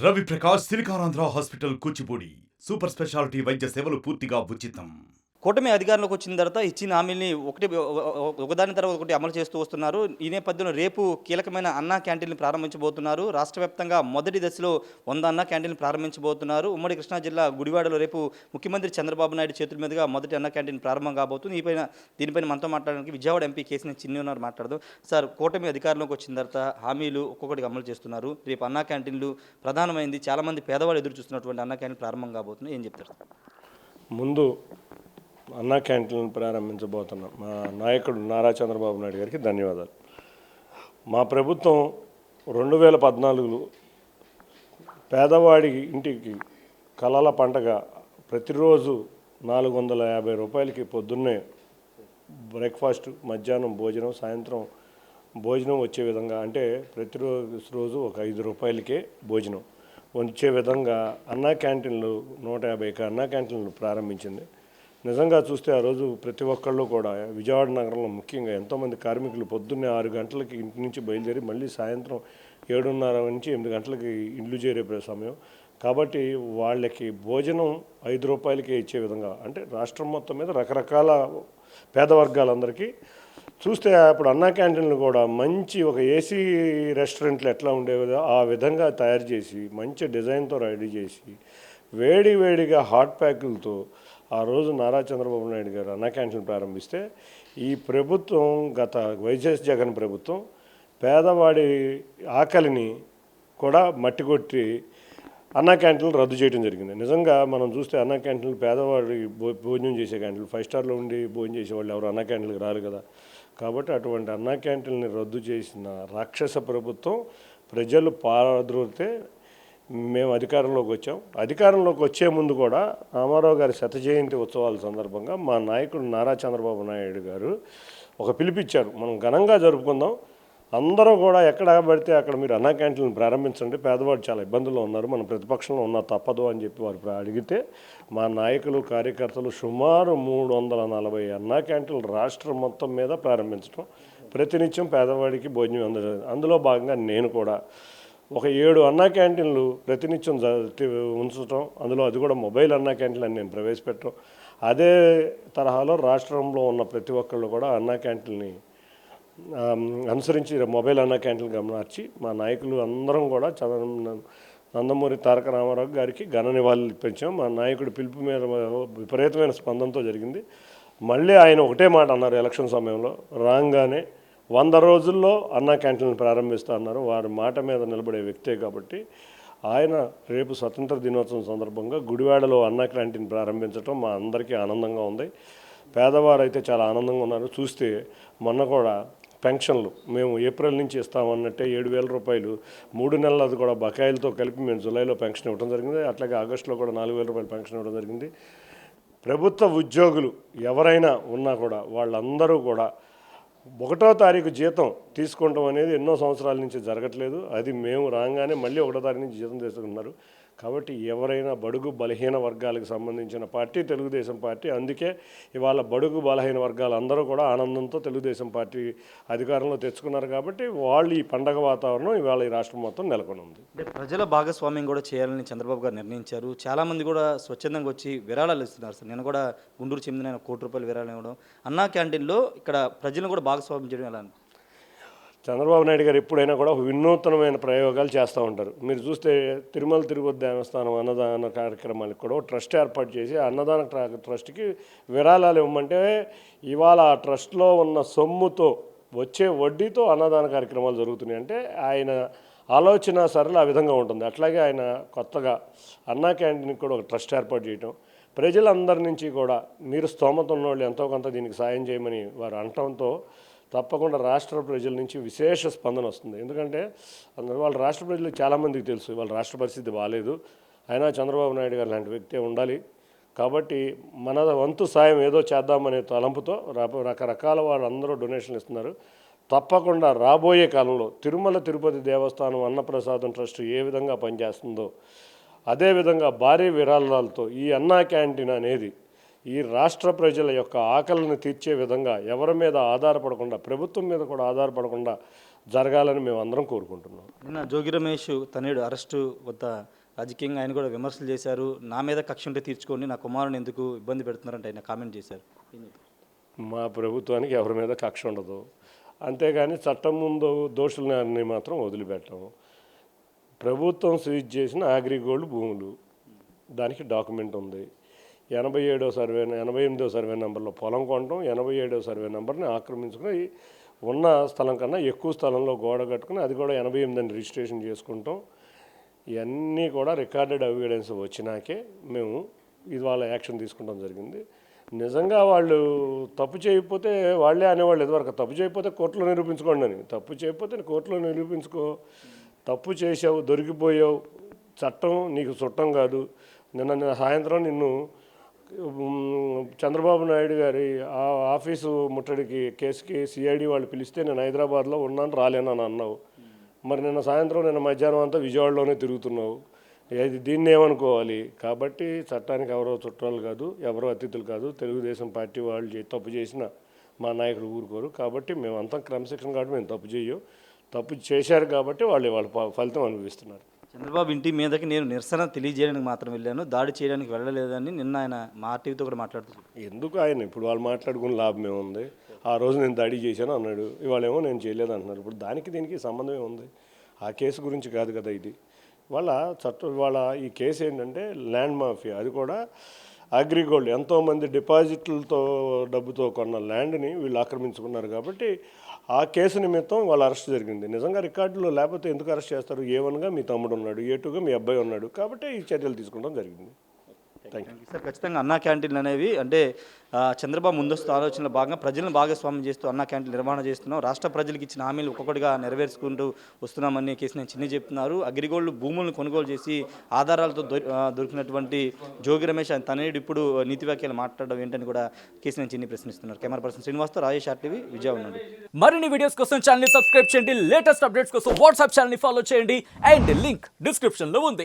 Ravi Prakash Siliconandhra hospital Kuchipudi super speciality వైద్య సేవలు పూర్తిగా ఉచితం. కూటమి అధికారంలోకి వచ్చిన తర్వాత ఇచ్చిన హామీల్ని ఒకదాని తర్వాత ఒకటి అమలు చేస్తూ వస్తున్నారు. ఈ నేపథ్యంలో రేపు కీలకమైన అన్నా క్యాంటీన్‌ని ప్రారంభించబోతున్నారు. రాష్ట్ర వ్యాప్తంగా మొదటి దశలో 100 అన్నా క్యాంటీన్‌లు ప్రారంభించబోతున్నారు. ఉమ్మడి కృష్ణా జిల్లా గుడివాడలో రేపు ముఖ్యమంత్రి చంద్రబాబు నాయుడు చేతుల మీదుగా మొదటి అన్నా క్యాంటీన్ ప్రారంభం కాబోతుంది. దీనిపైన మనతో మాట్లాడడానికి విజయవాడ ఎంపీ కేశినేని చిన్ని ఉన్నారు, మాట్లాడదాం. సార్, కూటమి అధికారంలోకి వచ్చిన తర్వాత హామీలు ఒక్కొక్కటిగా అమలు చేస్తున్నారు. రేపు అన్నా క్యాంటీన్‌లు ప్రధానమైంది. చాలామంది పేదవాళ్ళు ఎదురు చూస్తున్నటువంటి అన్నా క్యాంటీన్ ప్రారంభం కాబోతున్నాయి. ఏం చెప్తారు? ముందు అన్నా క్యాంటీన్లను ప్రారంభించబోతున్నాం మా నాయకుడు నారా చంద్రబాబు నాయుడు గారికి ధన్యవాదాలు. మా ప్రభుత్వం 2014లో పేదవాడి ఇంటికి కలల పంటగ ప్రతిరోజు 450 రూపాయలకి పొద్దున్నే బ్రేక్ఫాస్ట్, మధ్యాహ్నం భోజనం, సాయంత్రం భోజనం వచ్చే విధంగా, అంటే ప్రతిరోజు ఒక 5 రూపాయలకే భోజనం వచ్చే విధంగా అన్నా క్యాంటీన్లు 150 అన్నా క్యాంటీన్లు ప్రారంభించింది. నిజంగా చూస్తే ఆ రోజు ప్రతి ఒక్కళ్ళు కూడా విజయవాడ నగరంలో ముఖ్యంగా ఎంతోమంది కార్మికులు పొద్దున్నే 6 గంటలకి ఇంటి నుంచి బయలుదేరి మళ్ళీ సాయంత్రం 7:30 నుంచి 8 గంటలకి ఇండ్లు చేరే సమయం కాబట్టి వాళ్ళకి భోజనం 5 రూపాయలకే ఇచ్చే విధంగా, అంటే రాష్ట్రం మొత్తం మీద రకరకాల పేద వర్గాలందరికీ చూస్తే అప్పుడు అన్నా క్యాంటీన్లు కూడా మంచి ఒక ఏసీ రెస్టారెంట్లు ఎట్లా ఉండేదో ఆ విధంగా తయారు చేసి మంచి డిజైన్తో రెడీ చేసి వేడిగా హాట్ ప్యాకులతో ఆ రోజు నారా చంద్రబాబు నాయుడు గారు అన్నా క్యాంటీన్లు ప్రారంభిస్తే ఈ ప్రభుత్వం, గత వైఎస్ జగన్ ప్రభుత్వం పేదవాడి ఆకలిని కూడా మట్టికొట్టి అన్నా క్యాంటీన్లు రద్దు చేయడం జరిగింది. నిజంగా మనం చూస్తే అన్నా క్యాంటీన్లు పేదవాడి భోజనం చేసే క్యాంటీన్లు, 5 స్టార్లో ఉండి భోజనం చేసేవాళ్ళు ఎవరు అన్నా క్యాంటీన్లకు రారు కదా. కాబట్టి అటువంటి అన్నా క్యాంటీన్ని రద్దు చేసిన రాక్షస ప్రభుత్వం ప్రజలు పారద్రోలితే మేము అధికారంలోకి వచ్చాం. అధికారంలోకి వచ్చే ముందు కూడా రామారావు గారి 100వ జయంతి ఉత్సవాల సందర్భంగా మా నాయకుడు నారా చంద్రబాబు నాయుడు గారు ఒక పిలిపిచ్చారు, మనం ఘనంగా జరుపుకుందాం, అందరూ కూడా ఎక్కడ పడితే అక్కడ మీరు అన్నా క్యాంటీన్లు ప్రారంభించండి, పేదవాడు చాలా ఇబ్బందుల్లో ఉన్నారు, మన ప్రతిపక్షంలో ఉన్నా తప్పదు అని చెప్పి వారు అడిగితే మా నాయకులు, కార్యకర్తలు సుమారు 340 అన్నా క్యాంటీన్లు రాష్ట్రం మొత్తం మీద ప్రారంభించడం, ప్రతినిత్యం పేదవాడికి భోజనం అందజేయడం. అందులో భాగంగా నేను కూడా ఒక 7 అన్నా క్యాంటీన్లు ప్రతినిత్యం ఉంచడం, అందులో అది కూడా మొబైల్ అన్నా క్యాంటీన్లు అని నేను ప్రవేశపెట్టడం, అదే తరహాలో రాష్ట్రంలో ఉన్న ప్రతి ఒక్కళ్ళు కూడా అన్నా క్యాంటీన్ని అనుసరించి మొబైల్ అన్నా క్యాంటీన్లు గమనించి మా నాయకులు అందరం కూడా నందమూరి తారక రామారావు గారికి ఘన నివాళులు ఇప్పించాం. మా నాయకుడు పిలుపు మీద విపరీతమైన స్పందనతో జరిగింది. మళ్ళీ ఆయన ఒకటే మాట అన్నారు ఎలక్షన్ సమయంలో, రాగానే 100 రోజుల్లో అన్నా క్యాంటీన్లు ప్రారంభిస్తా అన్నారు. వారి మాట మీద నిలబడే వ్యక్తే కాబట్టి ఆయన రేపు స్వతంత్ర దినోత్సవం సందర్భంగా గుడివాడలో అన్నా క్యాంటీన్ ప్రారంభించడం మా అందరికీ ఆనందంగా ఉంది. పేదవారు అయితే చాలా ఆనందంగా ఉన్నారు. చూస్తే మొన్న కూడా పెన్షన్లు మేము ఏప్రిల్ నుంచి ఇస్తామన్నట్టే 7,000 రూపాయలు 3 నెలలు అది కూడా బకాయిలతో కలిపి మేము జూలైలో పెన్షన్ ఇవ్వడం జరిగింది. అట్లాగే ఆగస్టులో కూడా 4,000 రూపాయలు పెన్షన్ ఇవ్వడం జరిగింది. ప్రభుత్వ ఉద్యోగులు ఎవరైనా ఉన్నా కూడా వాళ్ళందరూ కూడా 1వ తారీఖు జీతం తీసుకుంటాం అనేది ఎన్నో సంవత్సరాల నుంచి జరగట్లేదు. అది మేము రాగానే మళ్ళీ 1వ తారీఖు నుంచి జీతం తీసుకున్నారు. కాబట్టి ఎవరైనా బడుగు బలహీన వర్గాలకు సంబంధించిన పార్టీ తెలుగుదేశం పార్టీ. అందుకే ఇవాళ బడుగు బలహీన వర్గాలు అందరూ కూడా ఆనందంతో తెలుగుదేశం పార్టీ అధికారంలో తెచ్చుకున్నారు. కాబట్టి వాళ్ళు ఈ పండగ వాతావరణం ఇవాళ ఈ రాష్ట్రం మొత్తం నెలకొని ఉంది. అంటే ప్రజల భాగస్వామ్యం కూడా చేయాలని చంద్రబాబు గారు నిర్ణయించారు. చాలామంది కూడా స్వచ్ఛందంగా వచ్చి విరాళాలు ఇస్తున్నారు. సార్, నేను కూడా గుంటూరు చెందిన ₹1,00,00,000 విరాళం ఇవ్వడం, అన్నా క్యాంటీన్లో ఇక్కడ ప్రజలను కూడా భాగస్వామ్యం చేయడం ఎలా? చంద్రబాబు నాయుడు గారు ఎప్పుడైనా కూడా వినూత్నమైన ప్రయోగాలు చేస్తూ ఉంటారు. మీరు చూస్తే తిరుమల తిరుపతి దేవస్థానం అన్నదాన కార్యక్రమాలకు కూడా ట్రస్ట్ ఏర్పాటు చేసి అన్నదాన ట్రస్ట్కి విరాళాలు ఇవ్వమంటే ఇవాళ ఆ ట్రస్ట్లో ఉన్న సొమ్ముతో వచ్చే వడ్డీతో అన్నదాన కార్యక్రమాలు జరుగుతున్నాయి. అంటే ఆయన ఆలోచన సరళ ఆ విధంగా ఉంటుంది. అట్లాగే ఆయన కొత్తగా అన్నా క్యాంటీన్కి కూడా ఒక ట్రస్ట్ ఏర్పాటు చేయటం, ప్రజలందరి నుంచి కూడా మీరు స్తోమత ఉన్నవాళ్ళు ఎంతో కొంత దీనికి సాయం చేయమని వారు అనటంతో తప్పకుండా రాష్ట్ర ప్రజల నుంచి విశేష స్పందన వస్తుంది. ఎందుకంటే వాళ్ళ రాష్ట్ర ప్రజలకు చాలామందికి తెలుసు వాళ్ళ రాష్ట్ర పరిస్థితి బాగాలేదు, అయినా చంద్రబాబు నాయుడు గారు లాంటి వ్యక్తే ఉండాలి. కాబట్టి మన వంతు సాయం ఏదో చేద్దామనే తలంపుతో రకరకాల వాళ్ళందరూ డొనేషన్లు ఇస్తున్నారు. తప్పకుండా రాబోయే కాలంలో తిరుమల తిరుపతి దేవస్థానం అన్నప్రసాదం ట్రస్ట్ ఏ విధంగా పనిచేస్తుందో అదేవిధంగా భారీ విరాళాలతో ఈ అన్నా క్యాంటీన్ అనేది ఈ రాష్ట్ర ప్రజల యొక్క ఆకలిని తీర్చే విధంగా ఎవరి మీద ఆధారపడకుండా, ప్రభుత్వం మీద కూడా ఆధారపడకుండా జరగాలని మేము అందరం కోరుకుంటున్నాం. నిన్న జోగి రమేష్ తనయుడు అరెస్టు వద్ద రాజకీయంగా ఆయన కూడా విమర్శలు చేశారు. నా మీద కక్ష ఉంటే తీర్చుకోండి, నా కుమారుని ఎందుకు ఇబ్బంది పెడుతున్నారంటే ఆయన కామెంట్ చేశారు. మా ప్రభుత్వానికి ఎవరి మీద కక్ష ఉండదు, అంతేగాని చట్టం ముందు దోషులని మాత్రం వదిలిపెట్టము. ప్రభుత్వం సీజ్ చేసిన అగ్రిగోల్డ్ భూములు, దానికి డాక్యుమెంట్ ఉంది. 88వ సర్వే నెంబర్లో పొలం కొనడం, 87వ సర్వే నెంబర్ని ఆక్రమించుకుని ఉన్న స్థలం కన్నా ఎక్కువ స్థలంలో గోడ కట్టుకుని అది కూడా 88 రిజిస్ట్రేషన్ చేసుకుంటాం. ఇవన్నీ కూడా రికార్డెడ్ ఎవిడెన్స్ వచ్చినాకే మేము ఇవాళ యాక్షన్ తీసుకుంటాం జరిగింది. నిజంగా వాళ్ళు తప్పు చేయకపోతే వాళ్ళే అనేవాళ్ళు ఇదివరకు, తప్పు చేయకపోతే కోర్టులో నిరూపించుకోండి అని. తప్పు చేయకపోతే కోర్టులో నిరూపించుకో, తప్పు చేసావు, దొరికిపోయావు, చట్టం నీకు చుట్టం కాదు. నిన్న సాయంత్రం నిన్ను చంద్రబాబు నాయుడు గారి ఆ ఆఫీసు ముట్టడికి కేసుకి సిఐడి వాళ్ళు పిలిస్తే నేను హైదరాబాద్లో ఉన్నాను రాలేనని అన్నావు. మరి నిన్న సాయంత్రం నిన్న మధ్యాహ్నం అంతా విజయవాడలోనే తిరుగుతున్నావు. దీన్ని ఏమనుకోవాలి? కాబట్టి చట్టానికి ఎవరో చుట్టాలు కాదు, ఎవరో అతిథులు కాదు. తెలుగుదేశం పార్టీ వాళ్ళు తప్పు చేసిన మా నాయకులు ఊరుకోరు. కాబట్టి మేమంతా క్రమశిక్షణ కాబట్టి మేము తప్పు చెయ్యం. తప్పు చేశారు కాబట్టి వాళ్ళ ఫలితం అనుభవిస్తున్నారు. చంద్రబాబు ఇంటి మీదకి నేను నిరసన తెలియజేయడానికి మాత్రం వెళ్ళాను, దాడి చేయడానికి వెళ్ళలేదని నిన్న ఆయన మా టీవీతో కూడా మాట్లాడుతున్నారు. ఎందుకు ఆయన ఇప్పుడు వాళ్ళు మాట్లాడుకుని లాభం ఏముంది? ఆ రోజు నేను దాడి చేశాను అన్నాడు, ఇవాళేమో నేను చేయలేదు అంటున్నారు. ఇప్పుడు దానికి దీనికి సంబంధం ఏముంది? ఆ కేసు గురించి కాదు కదా ఇది. వాళ్ళ ఈ కేసు ఏంటంటే ల్యాండ్ మాఫియా, అది కూడా అగ్రిగోల్డ్. ఎంతోమంది డిపాజిట్లతో డబ్బుతో కొన్న ల్యాండ్ని వీళ్ళు ఆక్రమించుకున్నారు. కాబట్టి ఆ కేసు నిమిత్తం వాళ్ళ అరెస్ట్ జరిగింది. నిజంగా రికార్డులో లేకపోతే ఎందుకు అరెస్ట్ చేస్తారు? A1గా మీ తమ్ముడు ఉన్నాడు, A2గా మీ అబ్బాయి ఉన్నాడు. కాబట్టి ఈ చర్యలు తీసుకోవడం జరిగింది. Thank you sir. ఖచ్చితంగా అన్నా క్యాంటీన్లు అనేవి అంటే చంద్రబాబు ముందస్తు ఆలోచనలో భాగంగా ప్రజలను భాగస్వామ్యం చేస్తూ అన్నా క్యాంటీన్ నిర్వహణ చేస్తున్నాం. రాష్ట్ర ప్రజలకు ఇచ్చిన హామీలు ఒక్కొక్కటిగా నెరవేర్చుకుంటూ వస్తున్నామని కేసీఆర్ చిన్ని చెప్తున్నారు. అగ్రిగోల్డ్ భూములను కొనుగోలు చేసి ఆధారాలతో దొరికినటువంటి జోగి రమేష్ తనయుడు ఇప్పుడు నీతి వ్యాఖ్యలు మాట్లాడడం ఏంటని కూడా కేసీఆర్ చిన్ని ప్రశ్నిస్తున్నారు. కెమెరా పర్సన్ శ్రీనివాస్తో రాజేష్ RTV విజయవాడ నుండి. మరిన్ని వీడియోస్ కోసం ఛానల్ సబ్స్క్రైబ్ చేయండి, లేటెస్ట్ అప్డేట్స్ కోసం వాట్సాప్ ఛానల్ ఫాలో చేయండి అండ్ లింక్ డిస్క్రిప్షన్ లో ఉంది.